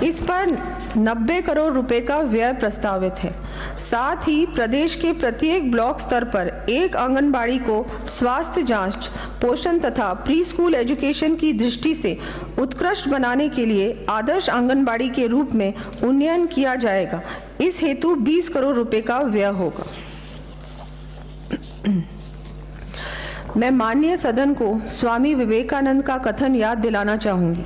इस पर 90 करोड़ रुपए का व्यय प्रस्तावित है। साथ ही प्रदेश के प्रत्येक ब्लॉक स्तर पर एक आंगनबाड़ी को स्वास्थ्य जांच, पोषण तथा प्री स्कूल एजुकेशन की दृष्टि से उत्कृष्ट बनाने के लिए आदर्श आंगनबाड़ी के रूप में उन्नयन किया जाएगा। इस हेतु 20 करोड़ रुपए का व्यय होगा। मैं माननीय सदन को स्वामी विवेकानंद का कथन याद दिलाना चाहूंगी।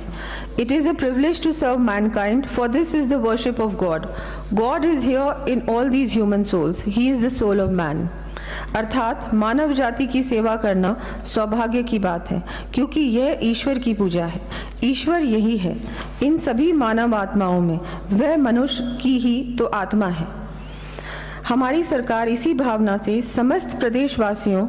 It is a privilege to serve mankind, for this is the worship of God. God is here in all these human souls. He is the soul of man. अर्थात मानव जाति की सेवा करना सौभाग्य की बात है, क्योंकि यह ईश्वर की पूजा है। ईश्वर यही है इन सभी मानव आत्माओं में, वह मनुष्य की ही तो आत्मा है। हमारी सरकार इसी भावना से समस्त प्रदेशवासियों,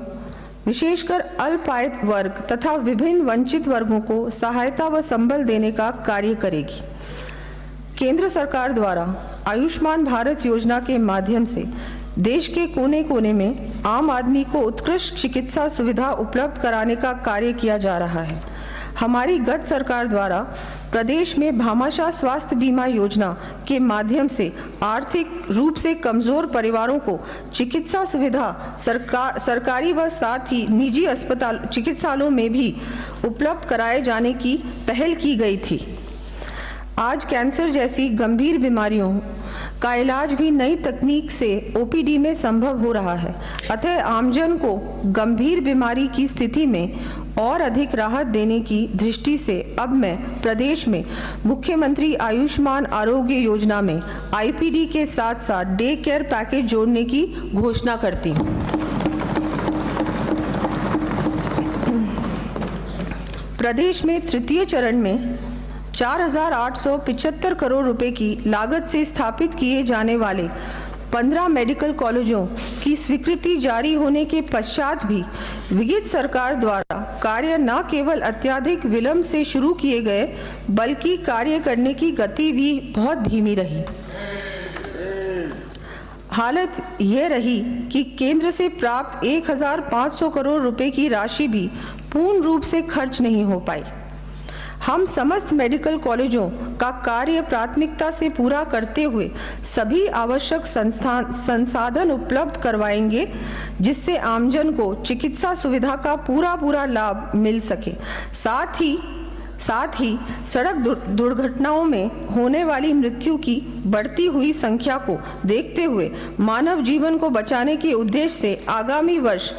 विशेषकर अल्पायत वर्ग तथा विभिन्न वंचित वर्गों को सहायता व संबल देने का कार्य करेगी। केंद्र सरकार द्वारा आयुष्मान भारत योजना के माध्यम से देश के कोने कोने में आम आदमी को उत्कृष्ट चिकित्सा सुविधा उपलब्ध कराने का कार्य किया जा रहा है। हमारी गत सरकार द्वारा प्रदेश में भामाशाह स्वास्थ्य बीमा योजना के माध्यम से आर्थिक रूप से कमजोर परिवारों को चिकित्सा सुविधा सरकारी व साथ ही निजी अस्पताल चिकित्सालयों में भी उपलब्ध कराए जाने की पहल की गई थी। आज कैंसर जैसी गंभीर बीमारियों का इलाज भी नई तकनीक से ओपीडी में संभव हो रहा है। अतः आमजन को गंभीर बीमारी की स्थिति में और अधिक राहत देने की दृष्टि से अब मैं प्रदेश में मुख्यमंत्री आयुष्मान आरोग्य योजना में आईपीडी के साथ साथ डे केयर पैकेज जोड़ने की घोषणा करती हूँ। प्रदेश में तृतीय चरण में 4,875 करोड़ रुपए की लागत से स्थापित किए जाने वाले 15 मेडिकल कॉलेजों की स्वीकृति जारी होने के पश्चात भी विगत सरकार द्वारा कार्य न केवल अत्यधिक विलंब से शुरू किए गए, बल्कि कार्य करने की गति भी बहुत धीमी रही। हालत यह रही कि केंद्र से प्राप्त 1,500 करोड़ रुपए की राशि भी पूर्ण रूप से खर्च नहीं हो पाई। हम समस्त मेडिकल कॉलेजों का कार्य प्राथमिकता से पूरा करते हुए सभी आवश्यक संसाधन उपलब्ध करवाएंगे, जिससे आमजन को चिकित्सा सुविधा का पूरा लाभ मिल सके। साथ ही सड़क दुर्घटनाओं में होने वाली मृत्यु की बढ़ती हुई संख्या को देखते हुए मानव जीवन को बचाने के उद्देश्य से आगामी वर्ष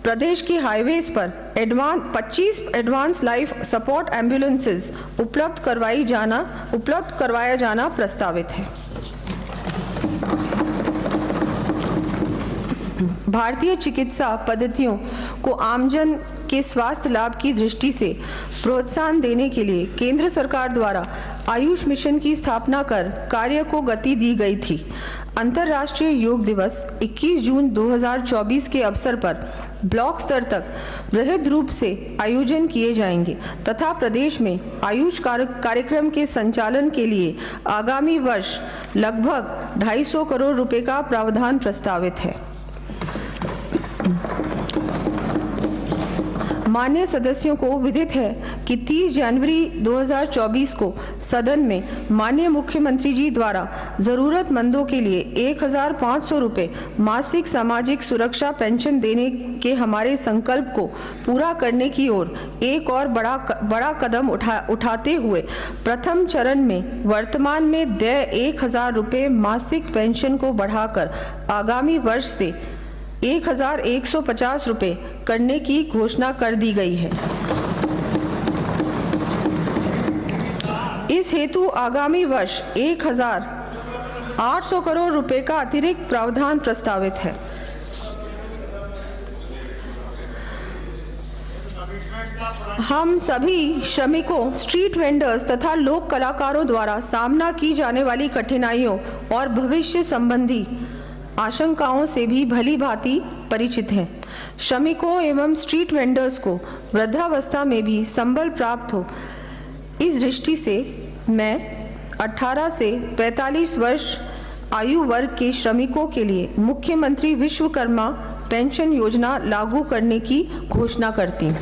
प्रदेश की हाईवेज पर 25 एडवांस लाइफ सपोर्ट एम्बुलेंसेज उपलब्ध करवाया जाना प्रस्तावित है। भारतीय चिकित्सा पद्धतियों को आमजन के स्वास्थ्य लाभ की दृष्टि से प्रोत्साहन देने के लिए केंद्र सरकार द्वारा आयुष मिशन की स्थापना कर कार्य को गति दी गई थी। अंतर्राष्ट्रीय योग दिवस 21 जून 2024 के अवसर पर ब्लॉक स्तर तक वृहद रूप से आयोजन किए जाएंगे तथा प्रदेश में आयुष कार्यक्रम के संचालन के लिए आगामी वर्ष लगभग 250 करोड़ रुपए का प्रावधान प्रस्तावित है। माननीय सदस्यों को विदित है कि 30 जनवरी 2024 को सदन में माननीय मुख्यमंत्री जी द्वारा जरूरतमंदों के लिए 1,500 रुपये मासिक सामाजिक सुरक्षा पेंशन देने के हमारे संकल्प को पूरा करने की ओर एक और बड़ा कदम उठाते हुए प्रथम चरण में वर्तमान में देय 1,000 रुपये मासिक पेंशन को बढ़ाकर आगामी वर्ष से 1,150 रुपये करने की घोषणा कर दी गई है। इस हेतु आगामी वर्ष 1,800 करोड़ रुपए का अतिरिक्त प्रावधान प्रस्तावित है। हम सभी श्रमिकों, स्ट्रीट वेंडर्स तथा लोक कलाकारों द्वारा सामना की जाने वाली कठिनाइयों और भविष्य संबंधी आशंकाओं से भी भली भांति परिचित हैं। श्रमिकों एवं स्ट्रीट वेंडर्स को वृद्धावस्था में भी संबल प्राप्त हो, इस दृष्टि से मैं 18 से 45 वर्ष आयु वर्ग के श्रमिकों के लिए मुख्यमंत्री विश्वकर्मा पेंशन योजना लागू करने की घोषणा करती हूँ।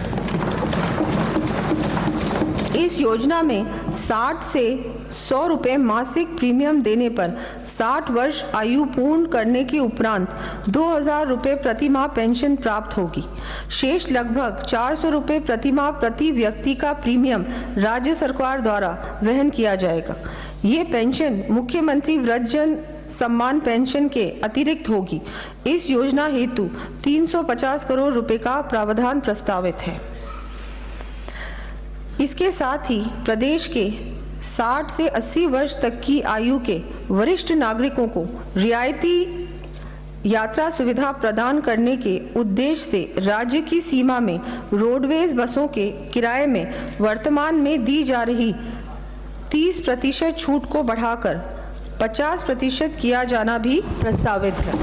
इस योजना में 60 से 100 रुपये मासिक प्रीमियम देने पर 60 वर्ष आयु पूर्ण करने के उपरांत 2000 रुपये प्रति माह पेंशन प्राप्त होगी। शेष लगभग 400 रुपये प्रति माह प्रति व्यक्ति का प्रीमियम राज्य सरकार द्वारा वहन किया जाएगा। ये पेंशन मुख्यमंत्री वृद्धजन सम्मान पेंशन के अतिरिक्त होगी। इस योजना हेतु 350 करोड़ रुपए का प्रावधान प्रस्तावित है। इसके साथ ही प्रदेश के 60 से 80 वर्ष तक की आयु के वरिष्ठ नागरिकों को रियायती यात्रा सुविधा प्रदान करने के उद्देश्य से राज्य की सीमा में रोडवेज बसों के किराए में वर्तमान में दी जा रही 30% छूट को बढ़ाकर 50% किया जाना भी प्रस्तावित है।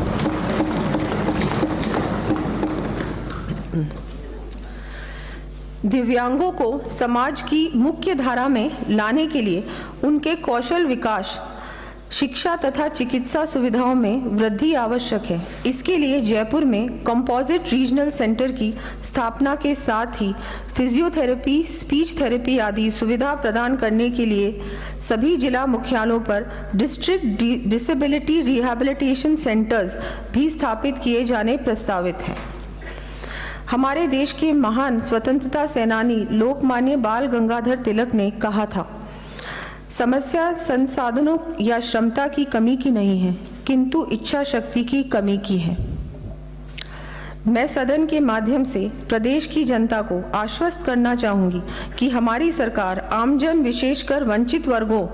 दिव्यांगों को समाज की मुख्य धारा में लाने के लिए उनके कौशल विकास, शिक्षा तथा चिकित्सा सुविधाओं में वृद्धि आवश्यक है। इसके लिए जयपुर में कंपोजिट रीजनल सेंटर की स्थापना के साथ ही फिजियोथेरेपी, स्पीच थेरेपी आदि सुविधा प्रदान करने के लिए सभी जिला मुख्यालयों पर डिस्ट्रिक्ट डिसेबिलिटी रिहैबिलिटेशन सेंटर्स भी स्थापित किए जाने प्रस्तावित हैं। हमारे देश के महान स्वतंत्रता सेनानी लोकमान्य बाल गंगाधर तिलक ने कहा था, समस्या संसाधनों या क्षमता की कमी की नहीं है, किंतु इच्छा शक्ति की कमी की है। मैं सदन के माध्यम से प्रदेश की जनता को आश्वस्त करना चाहूंगी कि हमारी सरकार आमजन, विशेषकर वंचित वर्गों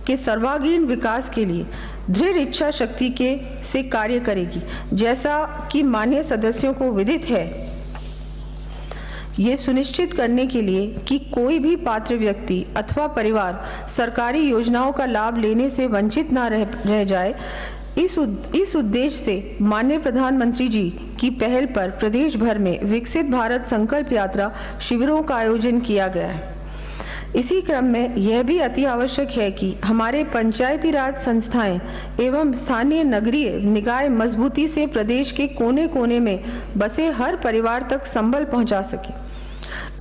के सर्वांगीण विकास के लिए दृढ़ इच्छा शक्ति से कार्य करेगी। जैसा कि माननीय सदस्यों को विदित है, ये सुनिश्चित करने के लिए कि कोई भी पात्र व्यक्ति अथवा परिवार सरकारी योजनाओं का लाभ लेने से वंचित न रह जाए, इस उद्देश्य से माननीय प्रधानमंत्री जी की पहल पर प्रदेश भर में विकसित भारत संकल्प यात्रा शिविरों का आयोजन किया गया है। इसी क्रम में यह भी अति आवश्यक है कि हमारे पंचायती राज संस्थाएं एवं स्थानीय नगरीय निकाय मजबूती से प्रदेश के कोने कोने में बसे हर परिवार तक संबल पहुंचा सके।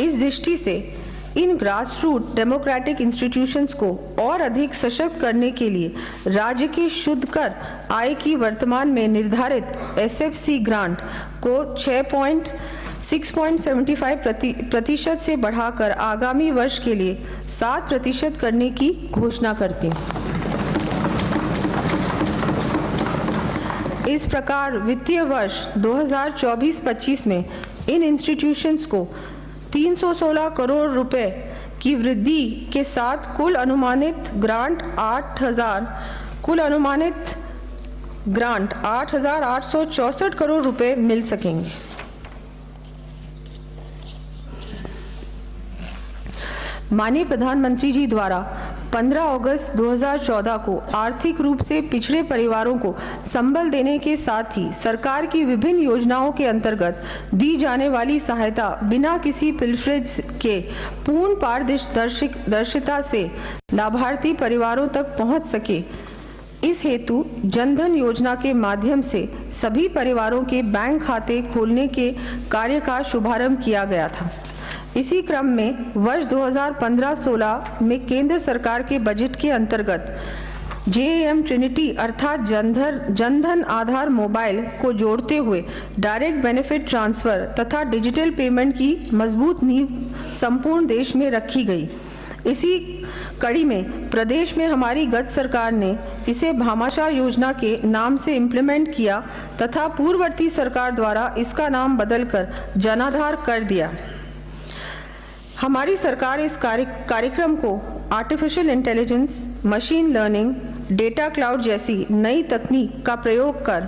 इस दृष्टि से इन ग्रासरूट डेमोक्रेटिक इंस्टीट्यूशंस को और अधिक सशक्त करने के लिए राज्य के शुद्ध कर आय की वर्तमान में निर्धारित SFC ग्रांट को 6.75% से बढ़ाकर आगामी वर्ष के लिए 7% करने की घोषणा करती हूँ। इस प्रकार वित्तीय वर्ष 2024-25 में इन इंस्टीट्यूशंस को 316 करोड़ रुपए की वृद्धि के साथ कुल अनुमानित ग्रांट 8,864 करोड़ रुपए मिल सकेंगे। माननीय प्रधानमंत्री जी द्वारा 15 अगस्त 2014 को आर्थिक रूप से पिछड़े परिवारों को संबल देने के साथ ही सरकार की विभिन्न योजनाओं के अंतर्गत दी जाने वाली सहायता बिना किसी पिलफरेज के पूर्ण पारदर्शिता से लाभार्थी परिवारों तक पहुंच सके, इस हेतु जनधन योजना के माध्यम से सभी परिवारों के बैंक खाते खोलने के कार्य का शुभारंभ किया गया था। इसी क्रम में वर्ष 2015-16 में केंद्र सरकार के बजट के अंतर्गत JAM ट्रिनिटी अर्थात जनधन आधार मोबाइल को जोड़ते हुए डायरेक्ट बेनिफिट ट्रांसफर तथा डिजिटल पेमेंट की मजबूत नींव संपूर्ण देश में रखी गई। इसी कड़ी में प्रदेश में हमारी गत सरकार ने इसे भामाशाह योजना के नाम से इम्प्लीमेंट किया तथा पूर्ववर्ती सरकार द्वारा इसका नाम बदलकर जनाधार कर दिया। हमारी सरकार इस कार्यक्रम को artificial intelligence, machine learning, data cloud जैसी नई तकनीक का प्रयोग कर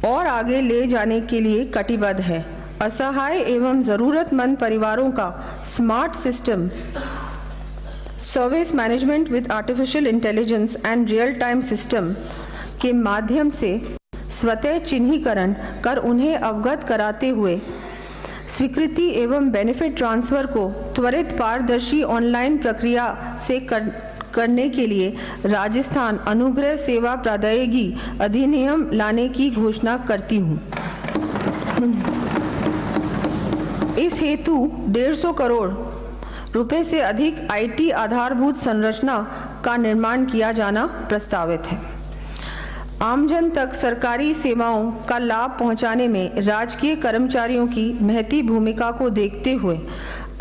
और आगे ले जाने के लिए कटिबद्ध है। असहाय एवं ज़रूरतमंद परिवारों का smart system service management with artificial intelligence and real time system के माध्यम से स्वतः चिन्हीकरण कर उन्हें अवगत कराते हुए स्वीकृति एवं बेनिफिट ट्रांसफर को त्वरित पारदर्शी ऑनलाइन प्रक्रिया से करने के लिए राजस्थान अनुग्रह सेवा प्रादायिकी अधिनियम लाने की घोषणा करती हूँ। इस हेतु 150 करोड़ रुपए से अधिक आईटी आधारभूत संरचना का निर्माण किया जाना प्रस्तावित है। आमजन तक सरकारी सेवाओं का लाभ पहुंचाने में राजकीय कर्मचारियों की महती भूमिका को देखते हुए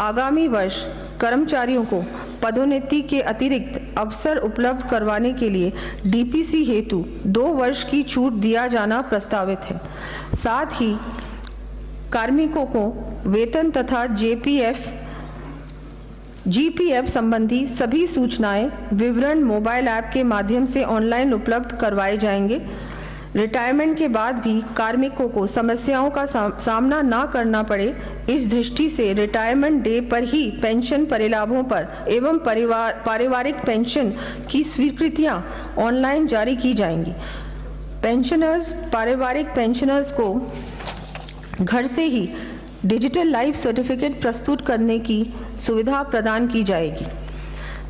आगामी वर्ष कर्मचारियों को पदोन्नति के अतिरिक्त अवसर उपलब्ध करवाने के लिए डीपीसी हेतु 2 वर्ष की छूट दिया जाना प्रस्तावित है। साथ ही कार्मिकों को वेतन तथा जीपीएफ संबंधी सभी सूचनाएं विवरण मोबाइल ऐप के माध्यम से ऑनलाइन उपलब्ध करवाए जाएंगे। रिटायरमेंट के बाद भी कार्मिकों को समस्याओं का सामना न करना पड़े, इस दृष्टि से रिटायरमेंट डे पर ही पेंशन परिलाभों पर एवं पारिवारिक पेंशन की स्वीकृतियां ऑनलाइन जारी की जाएंगी। पारिवारिक पेंशनर्स को घर से ही डिजिटल लाइफ सर्टिफिकेट प्रस्तुत करने की सुविधा प्रदान की जाएगी।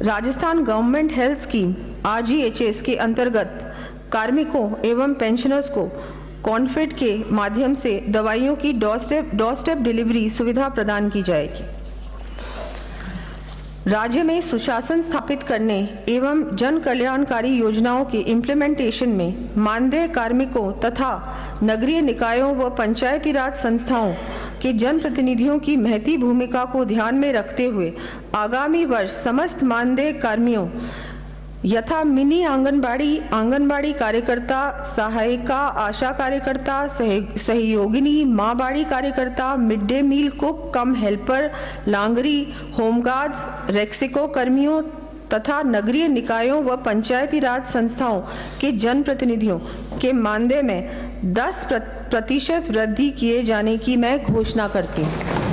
Rajasthan government health scheme RGHS के अंतर्गत कार्मिकों एवं पेंशनर्स को कॉन्फेड के माध्यम से दवाइयों की डोरस्टेप डिलीवरी सुविधा प्रदान की जाएगी। राज्य में सुशासन स्थापित करने एवं जन कल्याणकारी योजनाओं के इम्प्लीमेंटेशन में मानदेय कार्मिकों तथा नगरीय निकायों व पंचायती राज संस्थाओं के जनप्रतिनिधियों की महती भूमिका को ध्यान में रखते हुए आगामी वर्ष समस्त मानदेय कर्मियों यथा मिनी आंगनबाड़ी कार्यकर्ता, सहायिका, आशा कार्यकर्ता, सहयोगिनी, माँ बाड़ी कार्यकर्ता, मिड डे मील कुक कम हेल्पर, लांगरी, होमगार्ड्स, रेक्सिको कर्मियों तथा नगरीय निकायों व पंचायती राज संस्थाओं के जनप्रतिनिधियों के मानदेय में 10% वृद्धि किए जाने की मैं घोषणा करती हूँ।